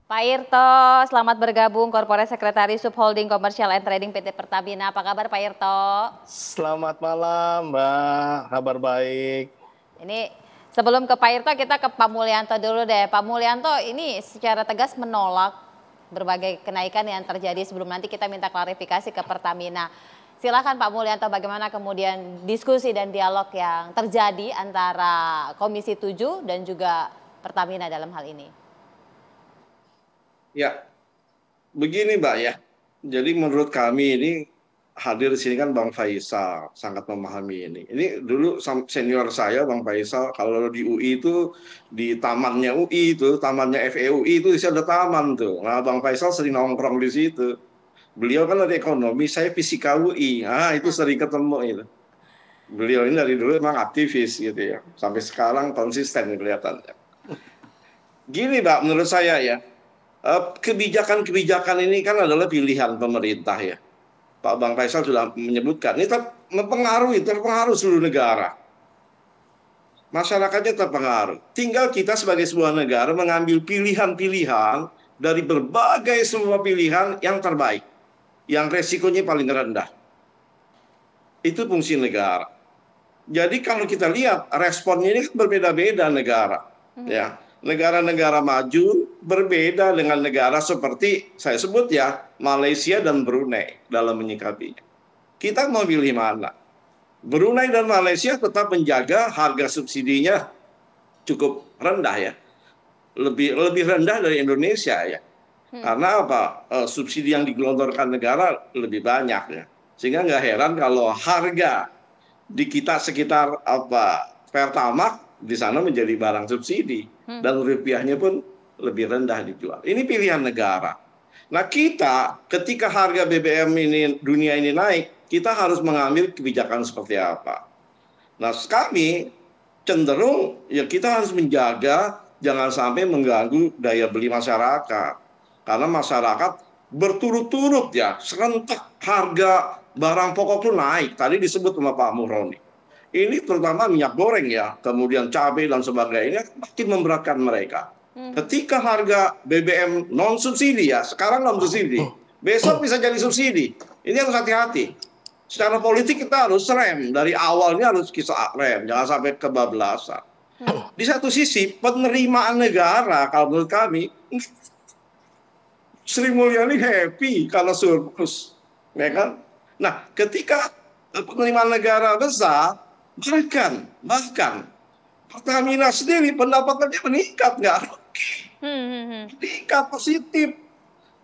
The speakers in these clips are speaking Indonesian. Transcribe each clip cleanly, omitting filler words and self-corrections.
Pak Irto, selamat bergabung, Corporate Secretary Subholding Commercial and Trading PT Pertamina. Apa kabar Pak Irto? Selamat malam, Mbak. Kabar baik. Ini sebelum ke Pak Irto, kita ke Pak Mulyanto dulu deh. Pak Mulyanto ini secara tegas menolak berbagai kenaikan yang terjadi. Sebelum nanti kita minta klarifikasi ke Pertamina. Silakan Pak Mulyanto, bagaimana kemudian diskusi dan dialog yang terjadi antara Komisi 7 dan juga Pertamina dalam hal ini? Ya, begini Mbak ya. Jadi menurut kami ini hadir di sini kan Bang Faisal sangat memahami ini. Ini dulu senior saya Bang Faisal kalau di UI itu di tamannya UI itu, tamannya FEUI itu ada taman tuh. Nah, Bang Faisal sering nongkrong di situ. Beliau kan dari ekonomi, saya fisika UI. Ah, itu sering ketemu itu. Beliau ini dari dulu memang aktivis gitu ya. Sampai sekarang konsisten kelihatannya. Gini Mbak, menurut saya ya. Kebijakan-kebijakan ini kan adalah pilihan pemerintah ya. Pak Bang Faisal sudah menyebutkan, ini terpengaruh seluruh negara. Masyarakatnya terpengaruh. Tinggal kita sebagai sebuah negara mengambil pilihan-pilihan dari berbagai semua pilihan yang terbaik. Yang resikonya paling rendah. Itu fungsi negara. Jadi kalau kita lihat responnya ini kan berbeda-beda negara. Ya. Negara-negara maju berbeda dengan negara seperti saya sebut ya Malaysia dan Brunei dalam menyikapinya. Kita mau pilih mana? Brunei dan Malaysia tetap menjaga harga subsidinya cukup rendah ya, lebih rendah dari Indonesia ya. Karena apa? Subsidi yang digelontorkan negara lebih banyak ya, sehingga nggak heran kalau harga di kita sekitar Pertamax di sana menjadi barang subsidi dan rupiahnya pun lebih rendah dijual. Ini pilihan negara. Nah kita ketika harga BBM ini dunia ini naik, kita harus mengambil kebijakan seperti apa. Nah kami cenderung ya kita harus menjaga jangan sampai mengganggu daya beli masyarakat. Karena masyarakat berturut-turut ya serentak harga barang pokok itu naik. Tadi disebut sama Pak Muhroni. Ini terutama minyak goreng ya, kemudian cabai dan sebagainya makin memberatkan mereka. Ketika harga BBM non subsidi ya, sekarang non subsidi, besok bisa jadi subsidi. Ini harus hati-hati. Secara politik kita harus rem, dari awalnya harus kita rem, jangan sampai kebablasan. Di satu sisi penerimaan negara kalau menurut kami, Sri Mulyani happy karena surplus, ya kan? Nah, ketika penerimaan negara besar, bahkan Pertamina sendiri pendapatannya meningkat nggak rugi, meningkat positif.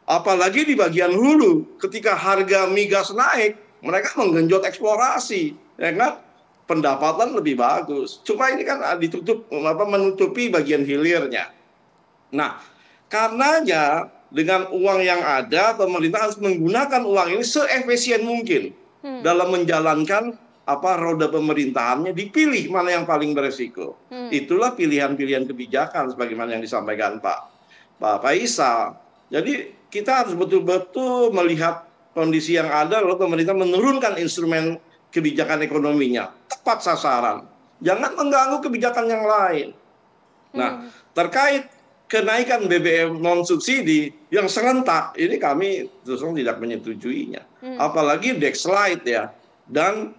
Apalagi di bagian hulu, ketika harga migas naik, mereka menggenjot eksplorasi, ya kan? Pendapatan lebih bagus. Cuma ini kan menutupi bagian hilirnya. Nah, karenanya dengan uang yang ada, pemerintah harus menggunakan uang ini seefisien mungkin dalam menjalankan roda pemerintahannya, dipilih mana yang paling beresiko. Itulah pilihan-pilihan kebijakan sebagaimana yang disampaikan Pak Faisal. Jadi kita harus betul-betul melihat kondisi yang ada, lalu pemerintah menurunkan instrumen kebijakan ekonominya tepat sasaran, jangan mengganggu kebijakan yang lain. Nah, terkait kenaikan BBM non subsidi yang serentak ini kami terus terang tidak menyetujuinya. Apalagi Dexlite ya dan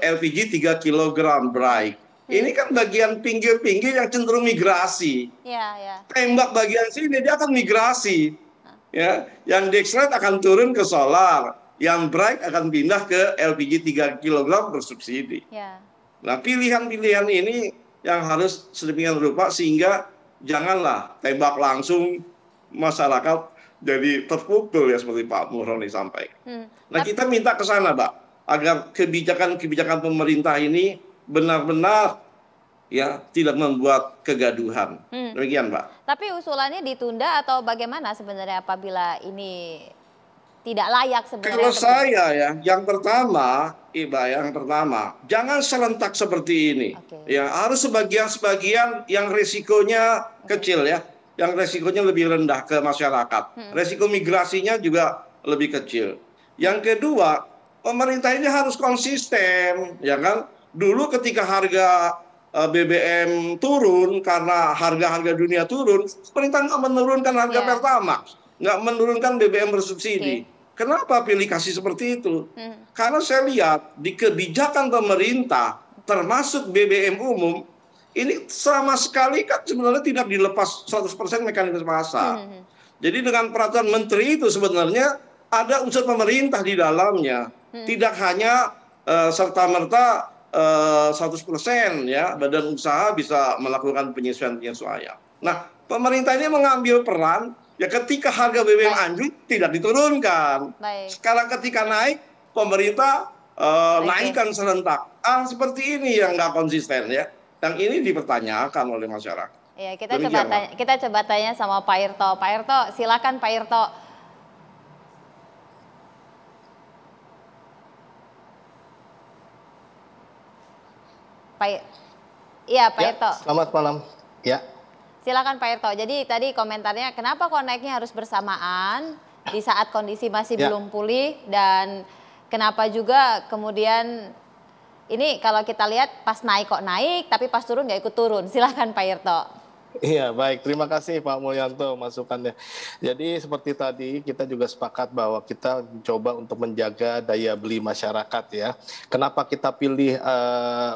LPG 3 kg Bright. Ini kan bagian pinggir-pinggir yang cenderung migrasi. Tembak bagian sini dia akan migrasi. Ya, yang Dexlite akan turun ke solar, yang Bright akan pindah ke LPG 3 kg bersubsidi. Nah, pilihan-pilihan ini yang harus sedemikian rupa sehingga janganlah tembak langsung masyarakat jadi terpukul ya seperti Pak Muhroni sampaikan. Nah, kita minta ke sana, Pak, agar kebijakan-kebijakan pemerintah ini benar-benar ya tidak membuat kegaduhan. Demikian, Pak. Tapi usulannya ditunda atau bagaimana sebenarnya apabila ini tidak layak sebenarnya? Kalau saya ya, yang pertama, jangan serentak seperti ini. Ya, harus sebagian-sebagian yang risikonya kecil ya, yang risikonya lebih rendah ke masyarakat. Risiko migrasinya juga lebih kecil. Yang kedua, pemerintah ini harus konsisten, ya kan? Dulu ketika harga BBM turun karena harga-harga dunia turun, pemerintah nggak menurunkan harga Pertamax, nggak menurunkan BBM bersubsidi. Kenapa pilih kasih seperti itu? Karena saya lihat di kebijakan pemerintah, termasuk BBM umum, ini sama sekali kan sebenarnya tidak dilepas 100% mekanisme pasar. Jadi dengan peraturan menteri itu sebenarnya ada unsur pemerintah di dalamnya. Tidak hanya serta-merta 100% ya badan usaha bisa melakukan penyesuaian-penyesuaian. Nah, pemerintah ini mengambil peran ya ketika harga BBM anjlok tidak diturunkan. Sekarang ketika naik, pemerintah naikkan serentak. Seperti ini yang nggak konsisten ya. Yang ini dipertanyakan oleh masyarakat. Ya, kita coba tanya sama Pak Irto. Pak Irto, silakan Pak Irto. Iya, Pak Irto. Selamat malam. Ya. Silakan Pak Irto. Jadi tadi komentarnya kenapa kok naiknya harus bersamaan di saat kondisi masih belum pulih, dan kenapa juga kemudian ini kalau kita lihat pas naik kok naik, tapi pas turun nggak ikut turun. Silakan Pak Irto. Iya, baik. Terima kasih Pak Mulyanto masukannya. Jadi seperti tadi kita juga sepakat bahwa kita mencoba untuk menjaga daya beli masyarakat ya. Kenapa kita pilih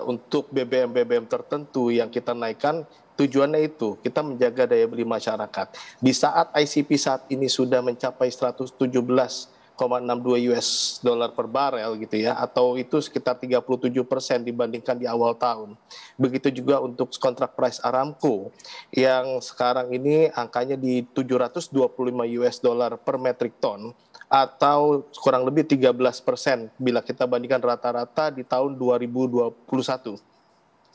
untuk BBM tertentu yang kita naikkan? Tujuannya itu, kita menjaga daya beli masyarakat. Di saat ICP saat ini sudah mencapai 117,62 US dollar per barel gitu ya, atau itu sekitar 37% dibandingkan di awal tahun. Begitu juga untuk kontrak price Aramco yang sekarang ini angkanya di 725 US dollar per metric ton, atau kurang lebih 13% bila kita bandingkan rata-rata di tahun 2021.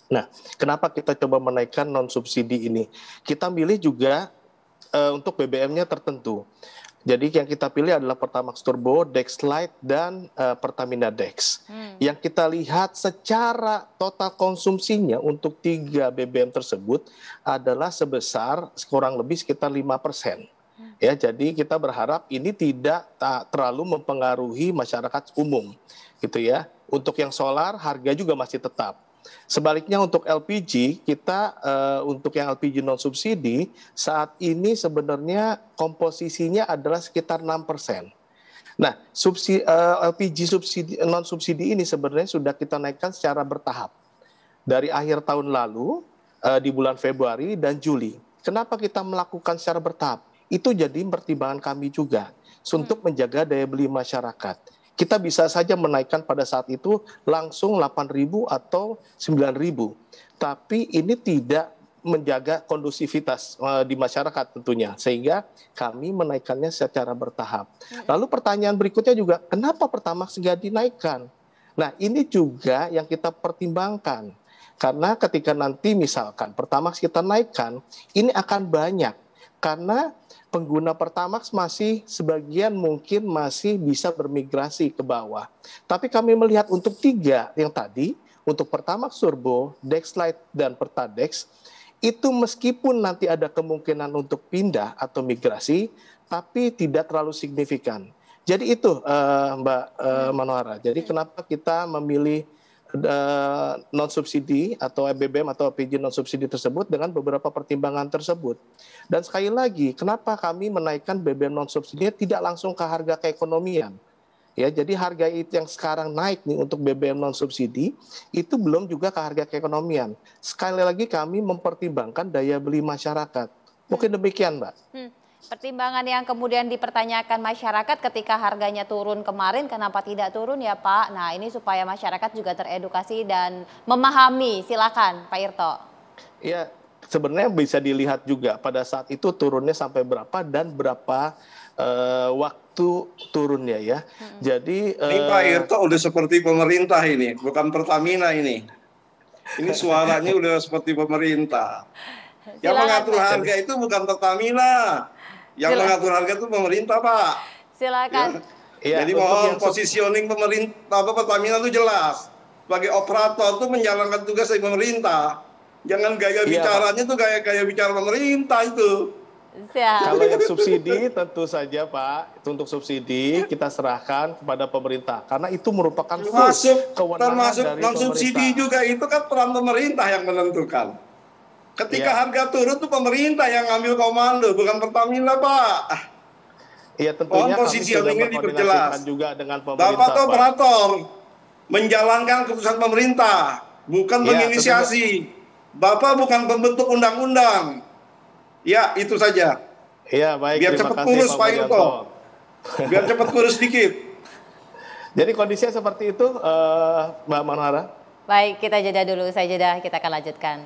Nah, kenapa kita coba menaikkan non subsidi ini? Kita milih juga untuk BBM-nya tertentu. Jadi yang kita pilih adalah Pertamax Turbo, Dex Lite, dan Pertamina Dex. Yang kita lihat secara total konsumsinya untuk 3 BBM tersebut adalah sebesar kurang lebih sekitar 5%. Ya, jadi kita berharap ini tidak terlalu mempengaruhi masyarakat umum, gitu ya. Untuk yang solar harga juga masih tetap. Sebaliknya untuk LPG, kita untuk yang LPG non subsidi saat ini sebenarnya komposisinya adalah sekitar 6%. Nah, LPG non subsidi ini sebenarnya sudah kita naikkan secara bertahap dari akhir tahun lalu di bulan Februari dan Juli. Kenapa kita melakukan secara bertahap? Itu jadi pertimbangan kami juga untuk menjaga daya beli masyarakat. Kita bisa saja menaikkan pada saat itu langsung 8.000 atau 9.000. Tapi ini tidak menjaga kondusivitas di masyarakat tentunya. Sehingga kami menaikkannya secara bertahap. Lalu pertanyaan berikutnya juga, kenapa Pertamax nggak dinaikkan? Nah, ini juga yang kita pertimbangkan. Karena ketika nanti misalkan Pertamax kita naikkan, ini akan banyak. Karena pengguna Pertamax masih sebagian mungkin masih bisa bermigrasi ke bawah. Tapi kami melihat untuk 3 yang tadi, untuk Pertamax Turbo, Dex Lite, dan Pertadex, itu meskipun nanti ada kemungkinan untuk pindah atau migrasi, tapi tidak terlalu signifikan. Jadi itu Mbak Manohara. Jadi kenapa kita memilih non subsidi atau BBM atau LPG non subsidi tersebut dengan beberapa pertimbangan tersebut. Dan sekali lagi, kenapa kami menaikkan BBM non subsidi tidak langsung ke harga keekonomian? Ya, jadi harga itu yang sekarang naik nih untuk BBM non subsidi itu belum juga ke harga keekonomian. Sekali lagi kami mempertimbangkan daya beli masyarakat. Mungkin demikian, Mbak. Pertimbangan yang kemudian dipertanyakan masyarakat ketika harganya turun kemarin, kenapa tidak turun ya Pak? Nah, ini supaya masyarakat juga teredukasi dan memahami. Silakan Pak Irto. Ya, sebenarnya bisa dilihat juga pada saat itu turunnya sampai berapa dan berapa waktu turunnya ya. Jadi ini Pak Irto udah seperti pemerintah ini, bukan Pertamina ini. Ini suaranya udah seperti pemerintah. Yang mengatur harga itu bukan Pertamina. Yang mengatur harga itu pemerintah, Pak. Silakan. Ya, jadi mohon positioning pemerintah Pertamina itu jelas. Sebagai operator itu menjalankan tugas dari pemerintah. Jangan gaya bicaranya tuh gaya bicara pemerintah itu. Siap. Kalau yang subsidi tentu saja Pak, itu untuk subsidi kita serahkan kepada pemerintah karena itu merupakan full kewenangan termasuk dari non subsidi pemerintah. juga itu kan peran pemerintah yang menentukan. Ketika Iya. harga turun tuh pemerintah yang ngambil komando, bukan Pertamina, Pak. Iya, tentunya kami posisi sudah ini berkoordinasikan diperjelas. juga dengan Bapak pemerintah tuh Pak. operator menjalankan keputusan pemerintah, bukan Ya, menginisiasi. Bapak bukan pembentuk undang-undang. Ya, itu saja. Iya, baik, Biar terima cepat kasih kurus Pak Pak Yurko. Mulyanto. Biar cepat kurus dikit. Jadi kondisinya seperti itu Mbak Manara. Baik, kita jeda dulu, saya jeda, kita akan lanjutkan.